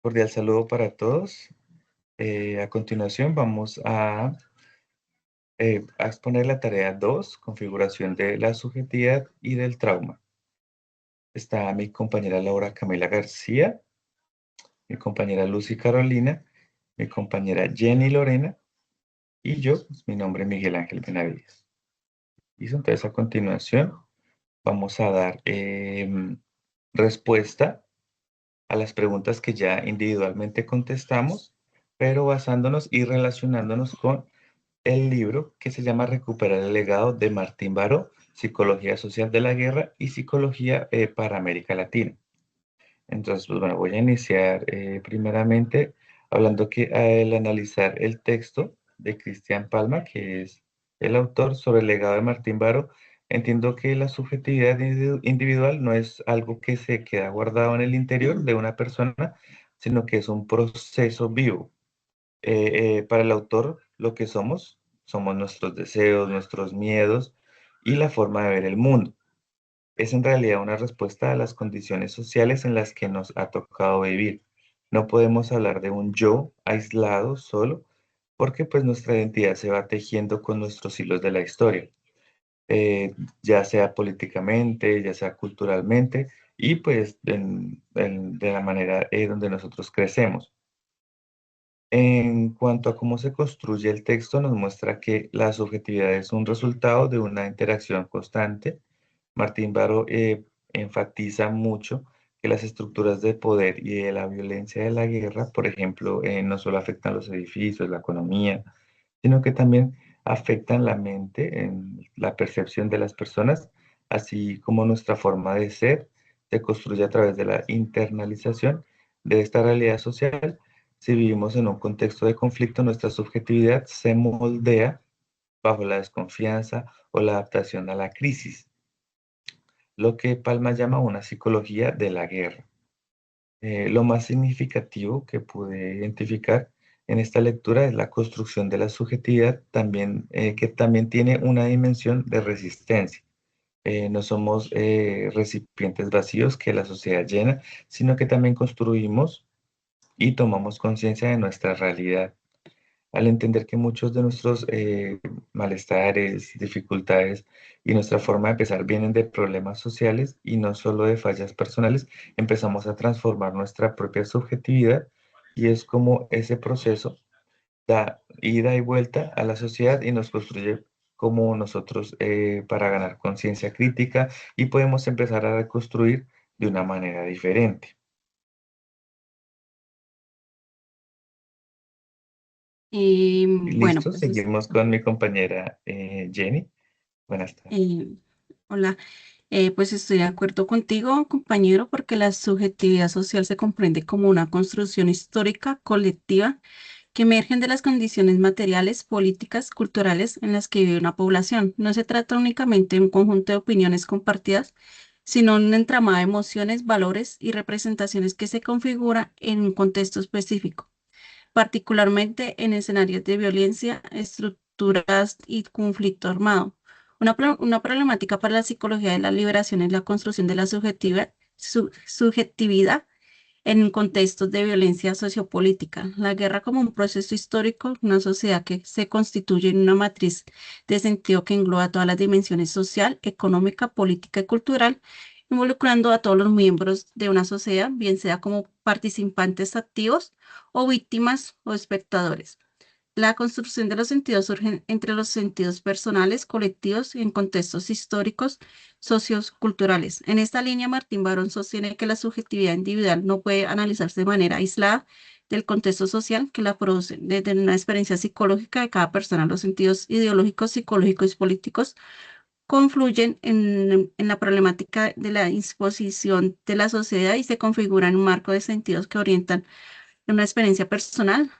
Cordial saludo para todos. A continuación vamos a exponer la tarea 2, configuración de la subjetividad y del trauma. Está mi compañera Laura Camila García, mi compañera Lucy Carolina, mi compañera Jenny Lorena y yo, pues, mi nombre es Miguel Ángel Benavides. Y entonces a continuación vamos a dar respuesta a las preguntas que ya individualmente contestamos, pero basándonos y relacionándonos con el libro que se llama Recuperar el legado de Martín Baró, Psicología Social de la Guerra y Psicología para América Latina. Entonces, pues bueno, voy a iniciar primeramente hablando que al analizar el texto de Cristian Palma, que es el autor sobre el legado de Martín Baró, entiendo que la subjetividad individual no es algo que se queda guardado en el interior de una persona, sino que es un proceso vivo. Para el autor, lo que somos nuestros deseos, nuestros miedos y la forma de ver el mundo. Es en realidad una respuesta a las condiciones sociales en las que nos ha tocado vivir. No podemos hablar de un yo aislado solo, porque pues nuestra identidad se va tejiendo con nuestros hilos de la historia, ya sea políticamente, ya sea culturalmente y pues de la manera donde nosotros crecemos. En cuanto a cómo se construye el texto, nos muestra que la subjetividad es un resultado de una interacción constante. Martín Baró enfatiza mucho que las estructuras de poder y de la violencia de la guerra, por ejemplo, no solo afectan los edificios, la economía, sino que también afectan la mente, en la percepción de las personas, así como nuestra forma de ser se construye a través de la internalización de esta realidad social. Si vivimos en un contexto de conflicto, nuestra subjetividad se moldea bajo la desconfianza o la adaptación a la crisis, lo que Palma llama una psicología de la guerra. Lo más significativo que pude identificar en esta lectura es la construcción de la subjetividad, también, que también tiene una dimensión de resistencia. No somos recipientes vacíos que la sociedad llena, sino que también construimos y tomamos conciencia de nuestra realidad. Al entender que muchos de nuestros malestares, dificultades y nuestra forma de pensar vienen de problemas sociales y no solo de fallas personales, empezamos a transformar nuestra propia subjetividad y es como ese proceso da ida y vuelta a la sociedad y nos construye como nosotros para ganar conciencia crítica y podemos empezar a reconstruir de una manera diferente. Bueno, Listo, pues seguimos con mi compañera Jenny. Buenas tardes. eh, hola. Pues estoy de acuerdo contigo, compañero, porque la subjetividad social se comprende como una construcción histórica colectiva que emergen de las condiciones materiales, políticas, culturales en las que vive una población. No se trata únicamente de un conjunto de opiniones compartidas, sino un entramado de emociones, valores y representaciones que se configura en un contexto específico, particularmente en escenarios de violencia, estructuras y conflicto armado. Una problemática para la psicología de la liberación es la construcción de la subjetividad en contextos de violencia sociopolítica. La guerra como un proceso histórico, una sociedad que se constituye en una matriz de sentido que engloba todas las dimensiones social, económica, política y cultural, involucrando a todos los miembros de una sociedad, bien sea como participantes activos o víctimas o espectadores. La construcción de los sentidos surge entre los sentidos personales, colectivos y en contextos históricos, socioculturales. En esta línea, Martín Barón sostiene que la subjetividad individual no puede analizarse de manera aislada del contexto social que la produce. Desde una experiencia psicológica de cada persona, los sentidos ideológicos, psicológicos y políticos confluyen en la problemática de la disposición de la sociedad y se configuran un marco de sentidos que orientan una experiencia personal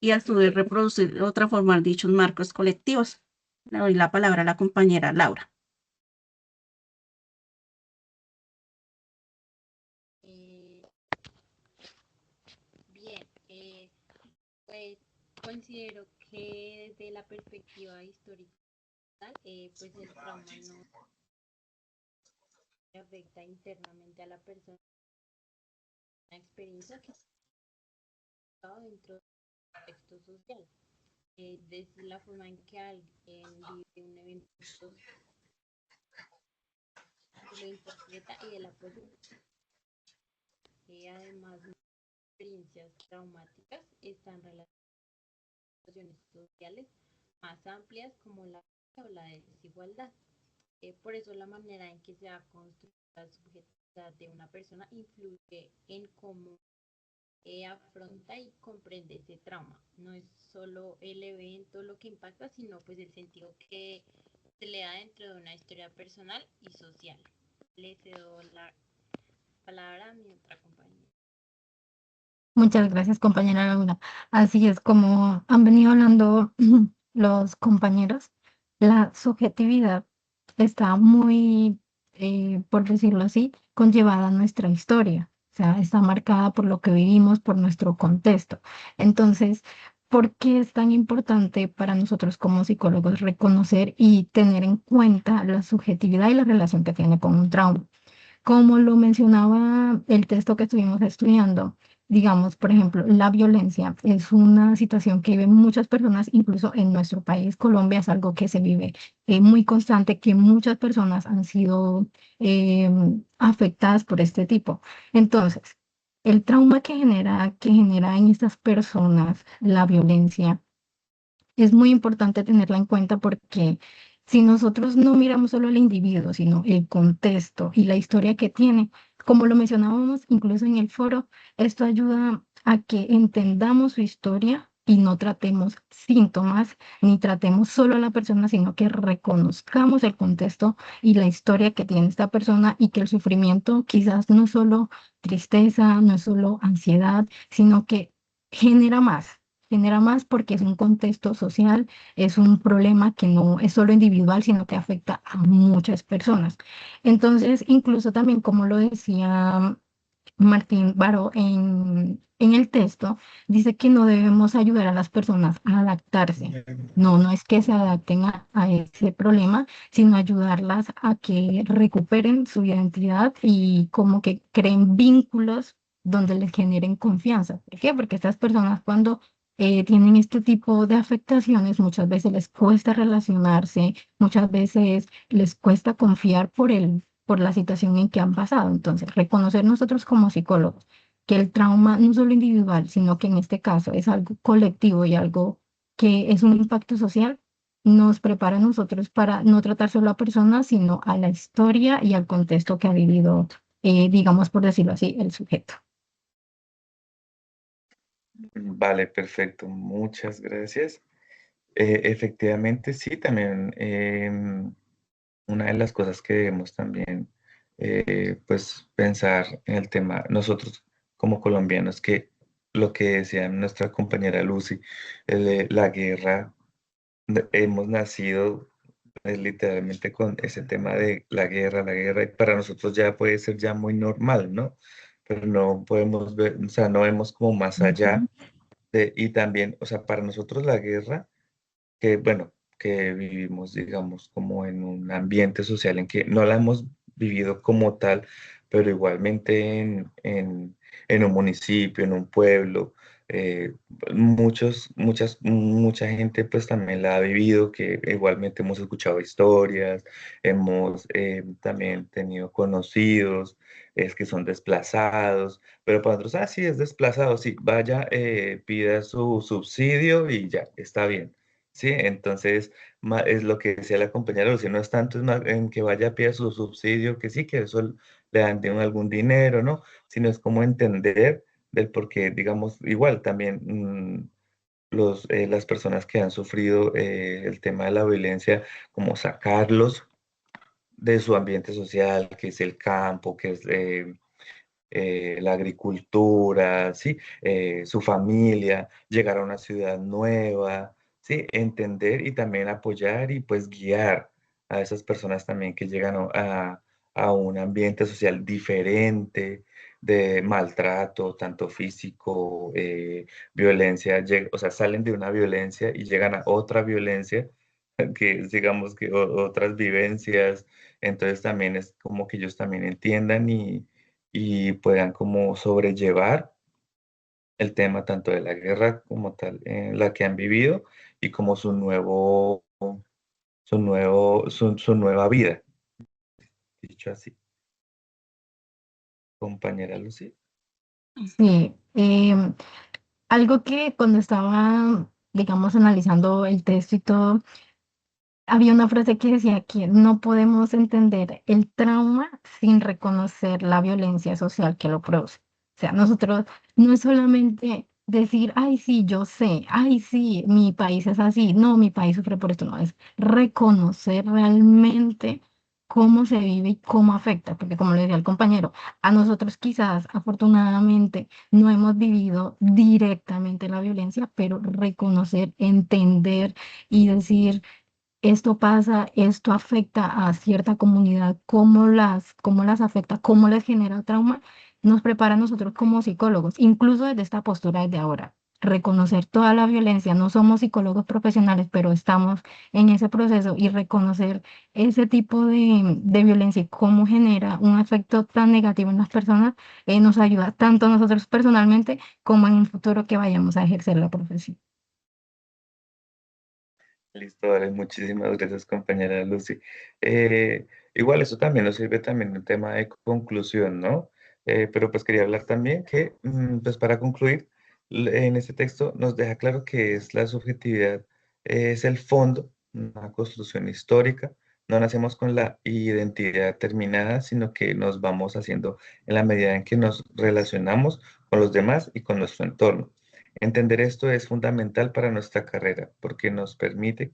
y a su vez reproducir o transformar dichos marcos colectivos. Le doy la palabra a la compañera Laura. Eh, Bien, pues considero que desde la perspectiva histórica, pues el trauma no afecta internamente a la persona, una experiencia que dentro del contexto social, desde la forma en que alguien vive un evento social, lo interpreta y el apoyo. Además, las experiencias traumáticas están relacionadas a situaciones sociales más amplias como la o la desigualdad. Por eso la manera en que se ha construido la subjetividad de una persona influye en cómo afronta y comprende ese trauma. No es solo el evento lo que impacta, sino pues el sentido que se le da dentro de una historia personal y social. Le cedo la palabra a mi otra compañera. Muchas gracias, compañera Laura. Así es como han venido hablando los compañeros, la subjetividad está muy, por decirlo así, conllevada a nuestra historia. O sea, está marcada por lo que vivimos, por nuestro contexto. Entonces, ¿por qué es tan importante para nosotros como psicólogos reconocer y tener en cuenta la subjetividad y la relación que tiene con un trauma? Como lo mencionaba el texto que estuvimos estudiando, digamos, por ejemplo, la violencia es una situación que viven muchas personas, incluso en nuestro país, Colombia, es algo que se vive muy constante, que muchas personas han sido afectadas por este tipo. Entonces, el trauma que genera en estas personas la violencia es muy importante tenerla en cuenta porque si nosotros no miramos solo al individuo, sino el contexto y la historia que tiene, como lo mencionábamos incluso en el foro, esto ayuda a que entendamos su historia y no tratemos síntomas, ni tratemos solo a la persona, sino que reconozcamos el contexto y la historia que tiene esta persona y que el sufrimiento quizás no es solo tristeza, no es solo ansiedad, sino que genera más genera más porque es un contexto social, es un problema que no es solo individual, sino que afecta a muchas personas. Entonces, incluso también, como lo decía Martín Baró en el texto, dice que no debemos ayudar a las personas a adaptarse. No, no es que se adapten a ese problema, sino ayudarlas a que recuperen su identidad y como que creen vínculos donde les generen confianza. ¿Por qué? Porque estas personas cuando tienen este tipo de afectaciones, muchas veces les cuesta relacionarse, muchas veces les cuesta confiar por la situación en que han pasado. Entonces, reconocer nosotros como psicólogos que el trauma no es solo individual, sino que en este caso es algo colectivo y algo que es un impacto social, nos prepara a nosotros para no tratar solo a personas, sino a la historia y al contexto que ha vivido, digamos, por decirlo así, el sujeto. Vale, perfecto. Muchas gracias. Efectivamente, sí, también una de las cosas que debemos también pues pensar en el tema, nosotros como colombianos, que lo que decía nuestra compañera Lucy, la guerra, hemos nacido literalmente con ese tema de la guerra, y para nosotros ya puede ser ya muy normal, ¿no? Pero no podemos ver, o sea, no vemos como más allá Ujú. y también, o sea, para nosotros la guerra que, bueno, que vivimos, digamos, como en un ambiente social en que no la hemos vivido como tal, pero igualmente en un municipio, en un pueblo, mucha gente pues también la ha vivido, que igualmente hemos escuchado historias, hemos también tenido conocidos, es que son desplazados, pero para nosotros, sí, es desplazado, sí, vaya, pida su subsidio y ya, está bien. Sí, entonces es lo que decía la compañera Lucy, no es tanto en que vaya a pedir su subsidio, que sí, que eso le dan de algún dinero, ¿no? Sino es como entender del por qué, digamos, igual también las personas que han sufrido el tema de la violencia, como sacarlos de su ambiente social, que es el campo, que es la agricultura, ¿sí? Su familia, llegar a una ciudad nueva, ¿sí? Entender y también apoyar y pues guiar a esas personas también que llegan a un ambiente social diferente, de maltrato, tanto físico, violencia, o sea, salen de una violencia y llegan a otra violencia, que es, digamos que otras vivencias, entonces también es como que ellos también entiendan y puedan como sobrellevar el tema tanto de la guerra como tal, en la que han vivido y como su nueva vida, dicho así. Compañera Lucy. Sí, algo que cuando estaba, digamos, analizando el texto y todo, había una frase que decía que no podemos entender el trauma sin reconocer la violencia social que lo produce. O sea, nosotros no es solamente decir, ay, sí, yo sé, ay, sí, mi país es así, no, mi país sufre por esto, no, es reconocer realmente cómo se vive y cómo afecta, porque como le decía el compañero, a nosotros quizás afortunadamente no hemos vivido directamente la violencia, pero reconocer, entender y decir esto pasa, esto afecta a cierta comunidad, cómo las afecta, cómo les genera trauma, nos prepara a nosotros como psicólogos, incluso desde esta postura desde ahora. Reconocer toda la violencia, no somos psicólogos profesionales, pero estamos en ese proceso y reconocer ese tipo de violencia y cómo genera un efecto tan negativo en las personas, nos ayuda tanto a nosotros personalmente como en un futuro que vayamos a ejercer la profesión. Listo, vale, muchísimas gracias, compañera Lucy. Igual eso también nos sirve también un tema de conclusión, ¿no? Pero pues quería hablar también que, pues para concluir, en este texto nos deja claro que es la subjetividad, es el fondo, una construcción histórica. No nacemos con la identidad terminada, sino que nos vamos haciendo en la medida en que nos relacionamos con los demás y con nuestro entorno. Entender esto es fundamental para nuestra carrera porque nos permite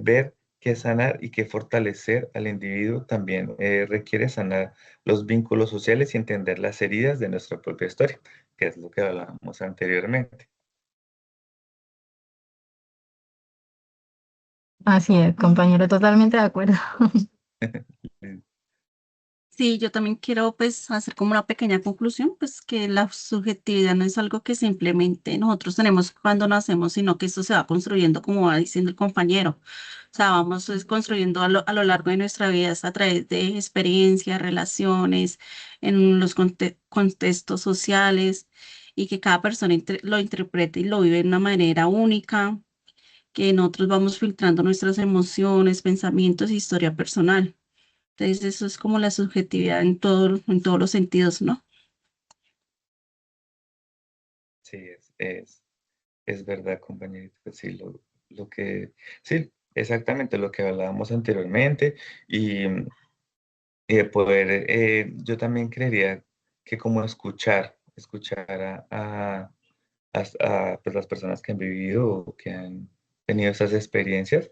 ver que sanar y que fortalecer al individuo también requiere sanar los vínculos sociales y entender las heridas de nuestra propia historia, que es lo que hablábamos anteriormente. Así es, compañero, totalmente de acuerdo. Sí, yo también quiero pues hacer como una pequeña conclusión, pues que la subjetividad no es algo que simplemente nosotros tenemos cuando nacemos, sino que esto se va construyendo, como va diciendo el compañero. O sea, vamos es, construyendo a lo largo de nuestra vida a través de experiencias, relaciones, en los contextos sociales y que cada persona lo interprete y lo vive de una manera única, que nosotros vamos filtrando nuestras emociones, pensamientos, historia personal. Entonces, eso es como la subjetividad en todos los sentidos, ¿no? Sí, es verdad, compañerito. Sí, sí, exactamente lo que hablábamos anteriormente y, y de poder, yo también creería que como escuchar pues, las personas que han vivido o que han tenido esas experiencias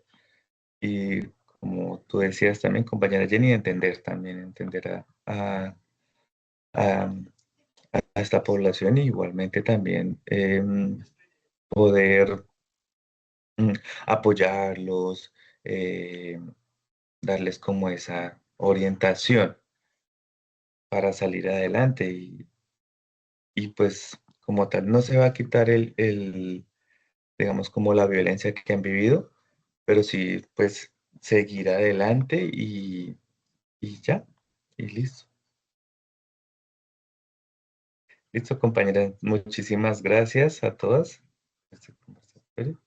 y como tú decías también, compañera Jenny, entender a- a esta población y igualmente también poder mm, apoyarlos, eh, darles como esa orientación para salir adelante y pues como tal no se va a quitar digamos, como la violencia que han vivido, pero sí, pues seguir adelante y ya, y listo. Listo, compañeras, muchísimas gracias a todas. Este conversatorio.